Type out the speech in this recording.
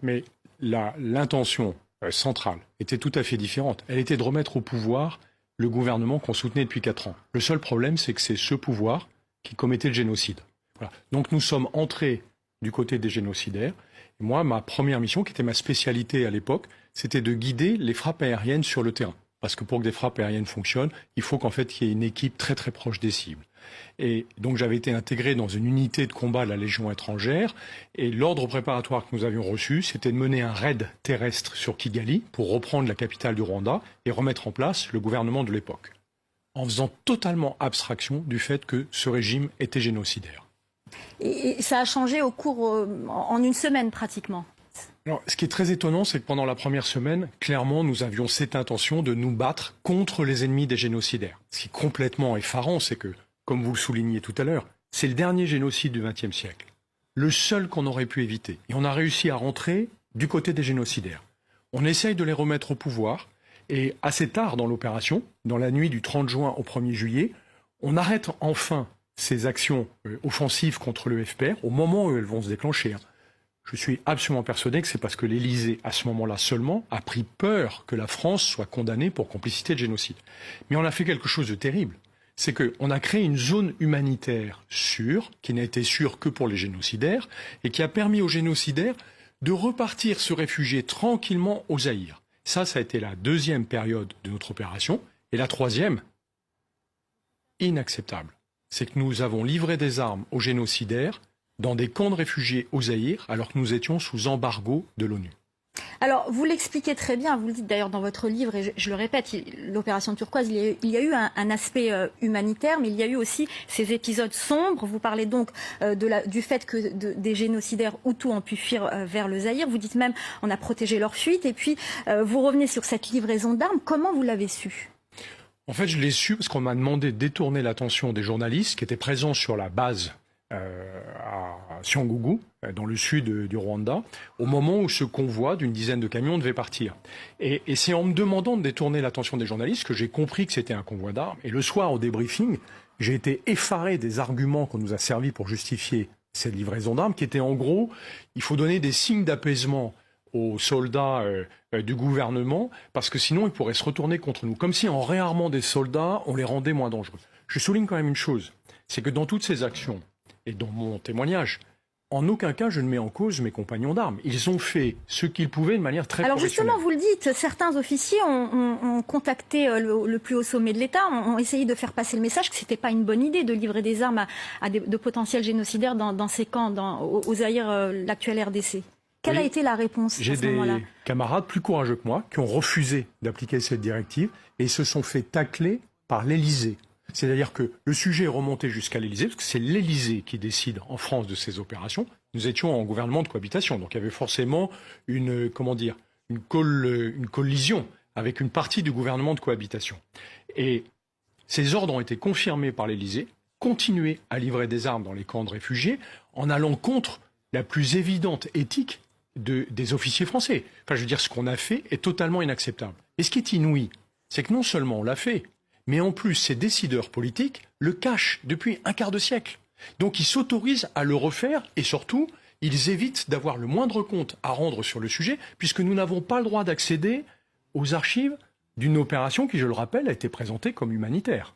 Mais l'intention centrale était tout à fait différente. Elle était de remettre au pouvoir le gouvernement qu'on soutenait depuis 4 ans. Le seul problème, c'est que c'est ce pouvoir qui commettait le génocide. Voilà. Donc nous sommes entrés du côté des génocidaires. Et moi, ma première mission, qui était ma spécialité à l'époque, c'était de guider les frappes aériennes sur le terrain. Parce que pour que des frappes aériennes fonctionnent, il faut qu'en fait, il y ait une équipe très très proche des cibles. Et donc j'avais été intégré dans une unité de combat de la Légion étrangère. Et l'ordre préparatoire que nous avions reçu, c'était de mener un raid terrestre sur Kigali pour reprendre la capitale du Rwanda et remettre en place le gouvernement de l'époque, en faisant totalement abstraction du fait que ce régime était génocidaire. Et ça a changé au cours, en une semaine pratiquement. Alors, ce qui est très étonnant, c'est que pendant la première semaine, clairement, nous avions cette intention de nous battre contre les ennemis des génocidaires. Ce qui est complètement effarant, c'est que, comme vous le soulignez tout à l'heure, c'est le dernier génocide du XXe siècle. Le seul qu'on aurait pu éviter. Et on a réussi à rentrer du côté des génocidaires. On essaye de les remettre au pouvoir. Et assez tard dans l'opération, dans la nuit du 30 juin au 1er juillet, on arrête enfin ces actions offensives contre le FPR au moment où elles vont se déclencher. Je suis absolument persuadé que c'est parce que l'Élysée, à ce moment-là seulement, a pris peur que la France soit condamnée pour complicité de génocide. Mais on a fait quelque chose de terrible. C'est qu'on a créé une zone humanitaire sûre, qui n'a été sûre que pour les génocidaires, et qui a permis aux génocidaires de repartir se réfugier tranquillement au Zaïre. Ça a été la deuxième période de notre opération. Et la troisième, inacceptable, c'est que nous avons livré des armes aux génocidaires dans des camps de réfugiés au Zaïre, alors que nous étions sous embargo de l'ONU. Alors, vous l'expliquez très bien, vous le dites d'ailleurs dans votre livre, et je le répète, l'opération turquoise, il y a eu un aspect humanitaire, mais il y a eu aussi ces épisodes sombres. Vous parlez donc du fait que des génocidaires hutus ont pu fuir vers le Zaïre. Vous dites même on a protégé leur fuite. Et puis, vous revenez sur cette livraison d'armes. Comment vous l'avez su ? En fait, je l'ai su parce qu'on m'a demandé de détourner l'attention des journalistes qui étaient présents sur la base à Cyangugu, dans le sud du Rwanda, au moment où ce convoi d'une dizaine de camions devait partir. Et c'est en me demandant de détourner l'attention des journalistes que j'ai compris que c'était un convoi d'armes. Et le soir, au débriefing, j'ai été effaré des arguments qu'on nous a servis pour justifier cette livraison d'armes, qui étaient en gros, il faut donner des signes d'apaisement aux soldats du gouvernement, parce que sinon ils pourraient se retourner contre nous. Comme si en réarmant des soldats, on les rendait moins dangereux. Je souligne quand même une chose, c'est que dans toutes ces actions, et dans mon témoignage, en aucun cas je ne mets en cause mes compagnons d'armes. Ils ont fait ce qu'ils pouvaient de manière très professionnelle. Alors justement, vous le dites, certains officiers ont contacté le plus haut sommet de l'État, ont essayé de faire passer le message que ce n'était pas une bonne idée de livrer des armes à de potentiels génocidaires dans ces camps, au Zaïre, l'actuel RDC. Quelle a été la réponse à ce moment-là ? J'ai des camarades plus courageux que moi qui ont refusé d'appliquer cette directive et se sont fait tacler par l'Élysée. C'est-à-dire que le sujet est remonté jusqu'à l'Élysée, parce que c'est l'Élysée qui décide en France de ces opérations. Nous étions en gouvernement de cohabitation, donc il y avait forcément une collision avec une partie du gouvernement de cohabitation. Et ces ordres ont été confirmés par l'Élysée, continuer à livrer des armes dans les camps de réfugiés en allant contre la plus évidente éthique des officiers français. Enfin, je veux dire, ce qu'on a fait est totalement inacceptable. Et ce qui est inouï, c'est que non seulement on l'a fait, mais en plus, ces décideurs politiques le cachent depuis un quart de siècle. Donc ils s'autorisent à le refaire et surtout, ils évitent d'avoir le moindre compte à rendre sur le sujet, puisque nous n'avons pas le droit d'accéder aux archives d'une opération qui, je le rappelle, a été présentée comme humanitaire.